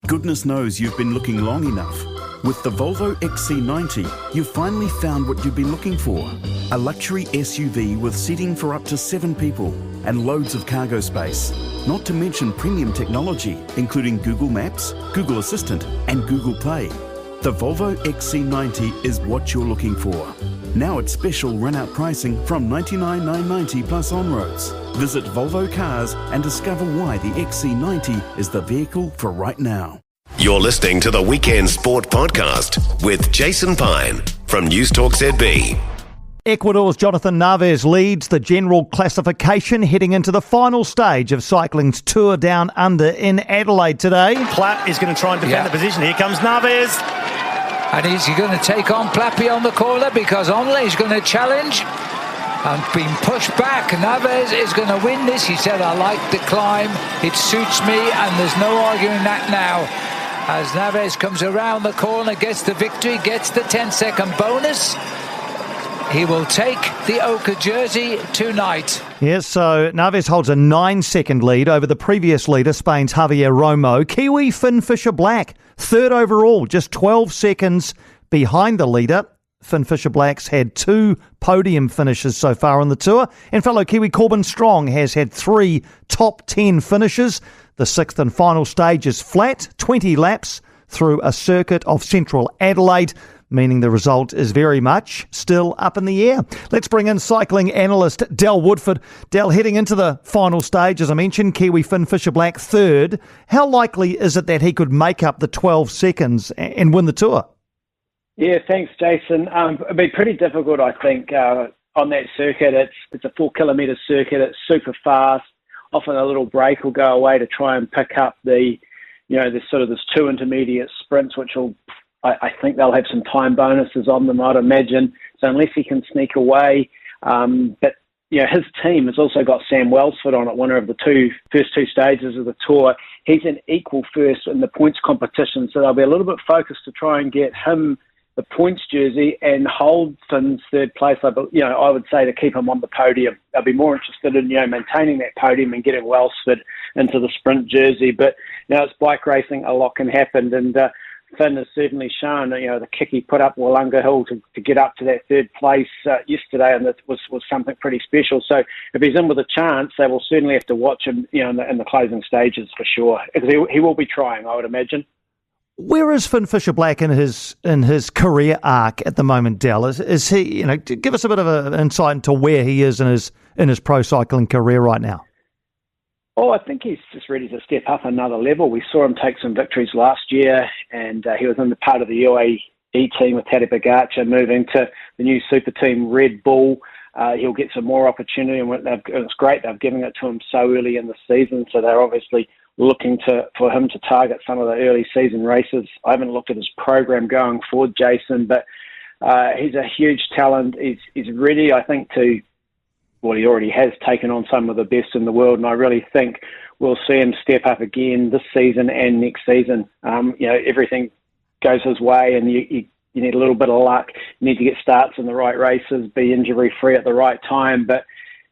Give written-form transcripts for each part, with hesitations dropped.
Goodness knows you've been looking long enough. With the Volvo XC90, you've finally found what you've been looking for. A luxury SUV with seating for up to 7 people and loads of cargo space. Not to mention premium technology, including Google Maps, Google Assistant and Google Play. The Volvo XC90 is what you're looking for. Now it's special run-out pricing from $99,990 plus on-roads. Visit Volvo Cars and discover why the XC90 is the vehicle for right now. You're listening to the Weekend Sport Podcast with Jason Pine from News Talk ZB. Ecuador's Jhonatan Narváez leads the general classification heading into the final stage of cycling's Tour Down Under in Adelaide today. Platt is going to try and defend the position. Here comes Narváez. And is he going to take on Plappy on the corner because Onley is going to challenge and being pushed back. Narváez is going to win this. He said, I like the climb. It suits me and there's no arguing that now. As Narváez comes around the corner, gets the victory, gets the 10-second bonus. He will take the ochre jersey tonight. Yes, so Narváez holds a 9-second lead over the previous leader, Spain's Javier Romo. Kiwi Finn Fisher-Black, third overall, just 12 seconds behind the leader. Finn Fisher-Black's had 2 podium finishes so far on the tour. And fellow Kiwi Corbin Strong has had 3 top 10 finishes. The 6th and final stage is flat, 20 laps through a circuit of central Adelaide, meaning the result is very much still up in the air. Let's bring in cycling analyst Del Woodford. Del, heading into the final stage, as I mentioned, Kiwi Finn Fisher-Black third. How likely is it that he could make up the 12 seconds and win the tour? Yeah, thanks, Jason. It'd be pretty difficult, I think, on that circuit. It's a 4-kilometre circuit. It's super fast. Often a little break will go away to try and pick up there's 2 intermediate sprints, which will, I think they'll have some time bonuses on them, I'd imagine. So unless he can sneak away, but his team has also got Sam Welsford on it, winner of the first two stages of the tour. He's an equal first in the points competition, so they'll be a little bit focused to try and get him the points jersey and hold Finn's third place. I would say to keep him on the podium. They'll be more interested in maintaining that podium and getting Welsford into the sprint jersey. But it's bike racing, a lot can happen, and Finn has certainly shown the kick he put up Wollonga Hill to get up to that third place yesterday, and that was something pretty special. So if he's in with a chance, they will certainly have to watch him in the closing stages for sure, because he will be trying, I would imagine. Where is Finn Fisher-Black in his career arc at the moment, Del? Is he, give us a bit of an insight into where he is in his pro cycling career right now? Oh, I think he's just ready to step up another level. We saw him take some victories last year, and he was in the part of the UAE team with Tadej Pogačar, moving to the new super team Red Bull. He'll get some more opportunity, and it's great they've given it to him so early in the season, so they're obviously looking for him to target some of the early season races. I haven't looked at his program going forward, Jason, but he's a huge talent. He's ready, I think, he already has taken on some of the best in the world, and I really think we'll see him step up again this season and next season. Everything goes his way, and you need a little bit of luck. You need to get starts in the right races, be injury-free at the right time, but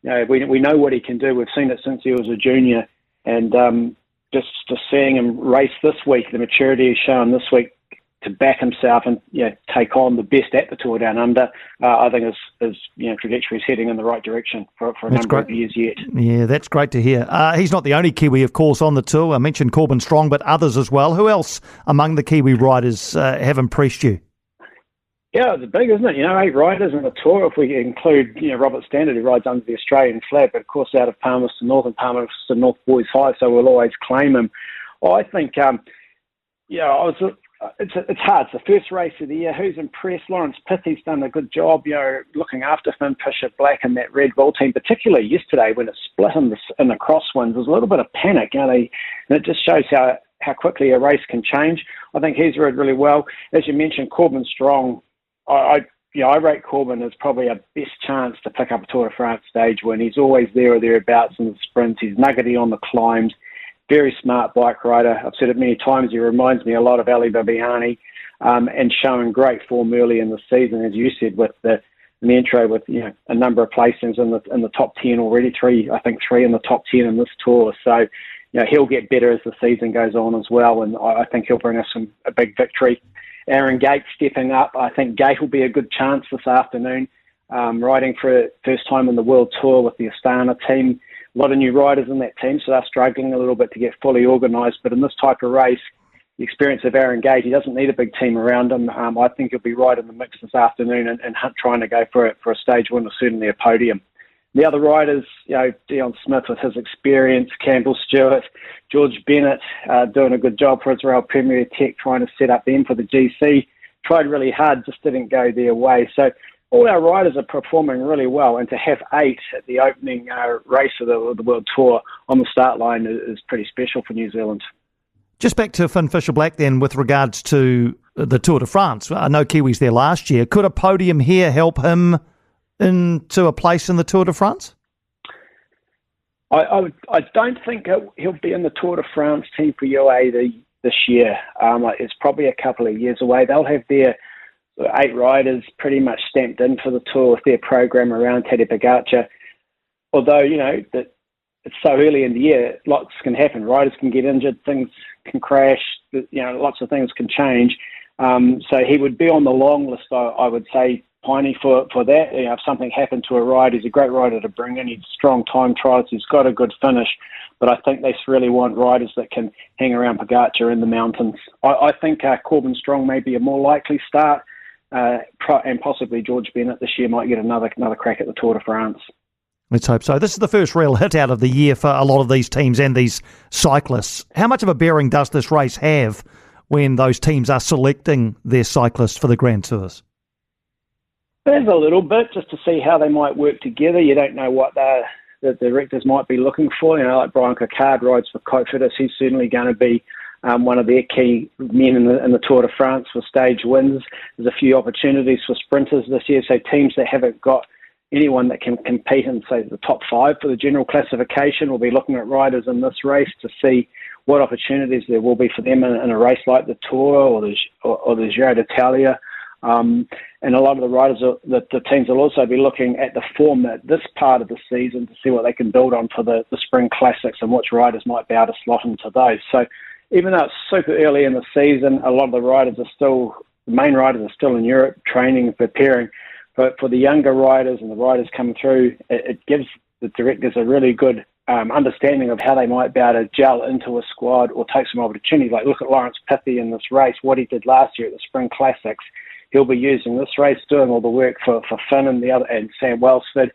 we know what he can do. We've seen it since he was a junior, and just seeing him race this week, the maturity he's shown this week to back himself and take on the best at the Tour Down Under, I think his trajectory is heading in the right direction for a number of years yet. Yeah, that's great to hear. He's not the only Kiwi, of course, on the tour. I mentioned Corbin Strong, but others as well. Who else among the Kiwi riders have impressed you? Yeah, it's big, isn't it? 8 riders in the tour, if we include, Robert Standard, who rides under the Australian flag, but of course out of Palmerston North and Palmerston North Boys High, so we'll always claim him. Well, I think, it's hard. It's the first race of the year. Who's impressed? Lawrence Pithy's done a good job, looking after Finn Fisher-Black and that Red Bull team, particularly yesterday when it split in the crosswinds. There was a little bit of panic, and it just shows how quickly a race can change. I think he's rid really well. As you mentioned, Corbin Strong, I rate Corbin as probably a best chance to pick up a Tour de France stage win. He's always there or thereabouts in the sprints. He's nuggety on the climbs. Very smart bike rider. I've said it many times. He reminds me a lot of Ali Babiani, and showing great form early in the season, as you said, with the intro, with a number of placings in the top 10 already. 3 in the top 10 in this tour. So he'll get better as the season goes on as well, and I think he'll bring us a big victory. Aaron Gate stepping up. I think Gate will be a good chance this afternoon, riding for first time in the World Tour with the Astana team. A lot of new riders in that team, so they're struggling a little bit to get fully organised. But in this type of race, the experience of Aaron Gate, he doesn't need a big team around him. I think he'll be right in the mix this afternoon and trying to go for a stage win or certainly a podium. The other riders, Dion Smith with his experience, Campbell Stewart, George Bennett doing a good job for Israel Premier Tech, trying to set up them for the GC. Tried really hard, just didn't go their way. So all our riders are performing really well, and to have 8 at the opening race of the World Tour on the start line is pretty special for New Zealand. Just back to Finn Fisher-Black then, with regards to the Tour de France. I know Kiwi's there last year. Could a podium here help him into a place in the Tour de France? I don't think he'll be in the Tour de France team for UAE this year. It's probably a couple of years away. They'll have their 8 riders pretty much stamped in for the Tour with their program around Tadej Pogačar. Although, that it's so early in the year, lots can happen. Riders can get injured, things can crash, lots of things can change. So he would be on the long list, I would say, Piney, for that. If something happened to a rider, he's a great rider to bring in. He's strong time trials. He's got a good finish. But I think they really want riders that can hang around Pogačar in the mountains. I think Corbin Strong may be a more likely start, and possibly George Bennett this year might get another crack at the Tour de France. Let's hope so. This is the first real hit out of the year for a lot of these teams and these cyclists. How much of a bearing does this race have when those teams are selecting their cyclists for the Grand Tours? There's a little bit, just to see how they might work together. You don't know what the directors might be looking for. Like Brian Cocard rides for Cofidis. He's certainly going to be one of their key men in the Tour de France for stage wins. There's a few opportunities for sprinters this year, so teams that haven't got anyone that can compete in, say, the top 5 for the general classification will be looking at riders in this race to see what opportunities there will be for them in a race like the Tour or the Giro d'Italia. And a lot of the riders, the teams will also be looking at the form at this part of the season to see what they can build on for the Spring Classics and which riders might be able to slot into those. So even though it's super early in the season, a lot of the main riders are still in Europe training and preparing. But for the younger riders and the riders coming through, it gives the directors a really good understanding of how they might be able to gel into a squad or take some opportunities. Like look at Lawrence Pithy in this race, what he did last year at the Spring Classics. He'll be using this race, doing all the work for Finn and Sam Welsford,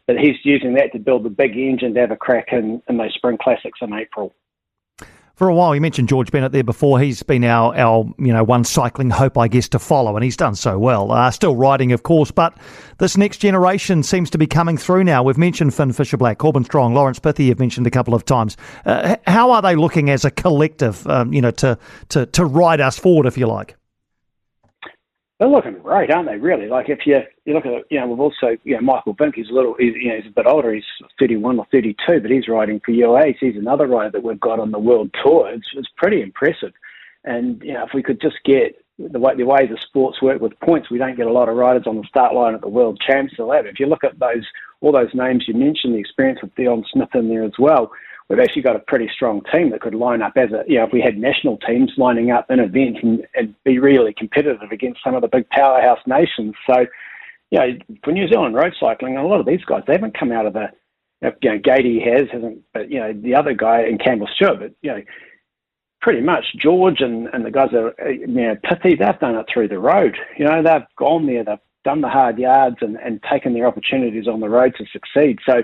but he's using that to build the big engine to have a crack in those Spring Classics in April. For a while, you mentioned George Bennett there before. He's been our one cycling hope, I guess, to follow, and he's done so well. Still riding, of course, but this next generation seems to be coming through now. We've mentioned Finn Fisher-Black, Corbin Strong, Lawrence Pithy you've mentioned a couple of times. How are they looking as a collective, to ride us forward, if you like? They're looking great, aren't they, really? Like, if you look at, we've also, Michael Bink, he's a bit older, he's 31 or 32, but he's riding for UAE. He's another rider that we've got on the World Tour. It's pretty impressive. And, if we could just get the way the sports work with points, we don't get a lot of riders on the start line at the World Champs. If you look at all those names you mentioned, the experience with Dion Smith in there as well, we've actually got a pretty strong team that could line up if we had national teams lining up in events and be really competitive against some of the big powerhouse nations. So, for New Zealand road cycling, a lot of these guys, they haven't come out of Gady hasn't, but, the other guy in Campbell Stewart, but, pretty much George and the guys that are, Pithy, they've done it through the road. They've gone there, they've done the hard yards and taken their opportunities on the road to succeed. So,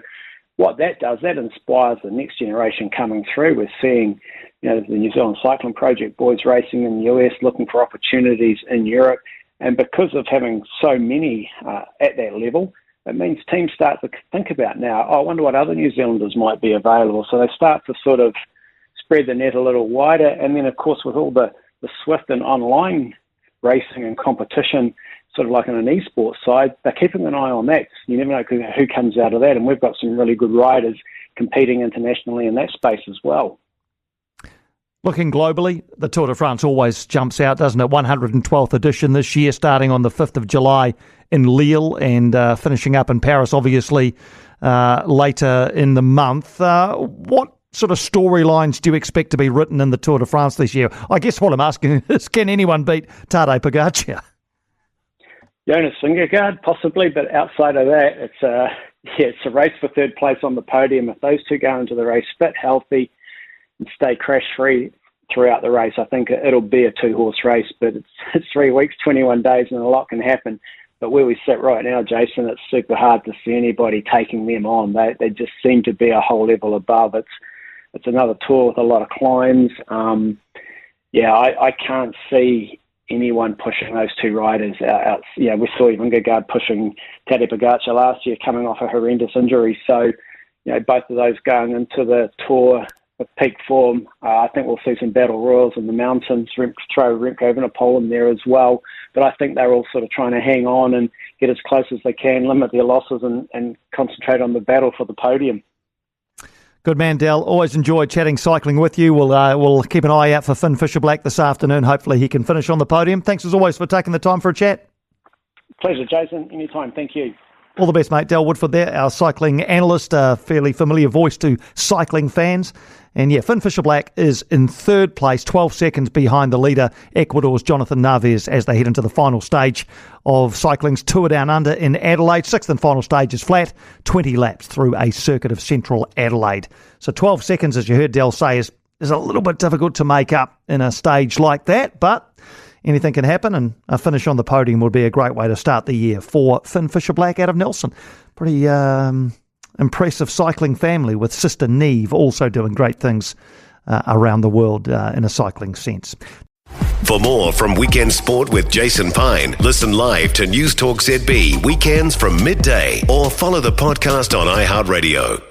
what that does, that inspires the next generation coming through. We're seeing, the New Zealand Cycling Project boys racing in the US, looking for opportunities in Europe. And because of having so many at that level, it means teams start to think about now, I wonder what other New Zealanders might be available. So they start to sort of spread the net a little wider. And then, of course, with all the Swift and online racing and competition, sort of like on an esports side, they're keeping an eye on that. You never know who comes out of that, and we've got some really good riders competing internationally in that space as well. Looking globally, the Tour de France always jumps out, doesn't it? 112th edition this year, starting on the 5th of July in Lille and finishing up in Paris, obviously, later in the month. What sort of storylines do you expect to be written in the Tour de France this year? I guess what I'm asking is, can anyone beat Tadej Pogacar? Jonas Vingegaard, possibly, but outside of that, it's a race for third place on the podium. If those two go into the race fit, healthy, and stay crash-free throughout the race, I think it'll be a two-horse race, but it's 3 weeks, 21 days, and a lot can happen. But where we sit right now, Jason, it's super hard to see anybody taking them on. They just seem to be a whole level above. It's another tour with a lot of climbs. I can't see anyone pushing those two riders out. Yeah, we saw Vingegaard pushing Tadej Pogacar last year, coming off a horrendous injury. So, both of those going into the tour with peak form. I think we'll see some battle royals in the mountains. Throw Remco Evenepoel in there as well. But I think they're all sort of trying to hang on and get as close as they can, limit their losses, and concentrate on the battle for the podium. Good man, Del. Always enjoy chatting cycling with you. We'll keep an eye out for Finn Fisher-Black this afternoon. Hopefully he can finish on the podium. Thanks as always for taking the time for a chat. Pleasure, Jason. Anytime. Thank you. All the best, mate. Del Woodford there, our cycling analyst, a fairly familiar voice to cycling fans. And yeah, Finn Fisher-Black is in third place, 12 seconds behind the leader, Ecuador's Jhonatan Narváez, as they head into the final stage of cycling's Tour Down Under in Adelaide. Sixth and final stage is flat, 20 laps through a circuit of central Adelaide. So 12 seconds, as you heard Del say, is a little bit difficult to make up in a stage like that, but anything can happen, and a finish on the podium would be a great way to start the year for Finn Fisher-Black out of Nelson. Pretty impressive cycling family, with sister Neve also doing great things around the world in a cycling sense. For more from Weekend Sport with Jason Pine, listen live to News Talk ZB weekends from midday, or follow the podcast on iHeartRadio.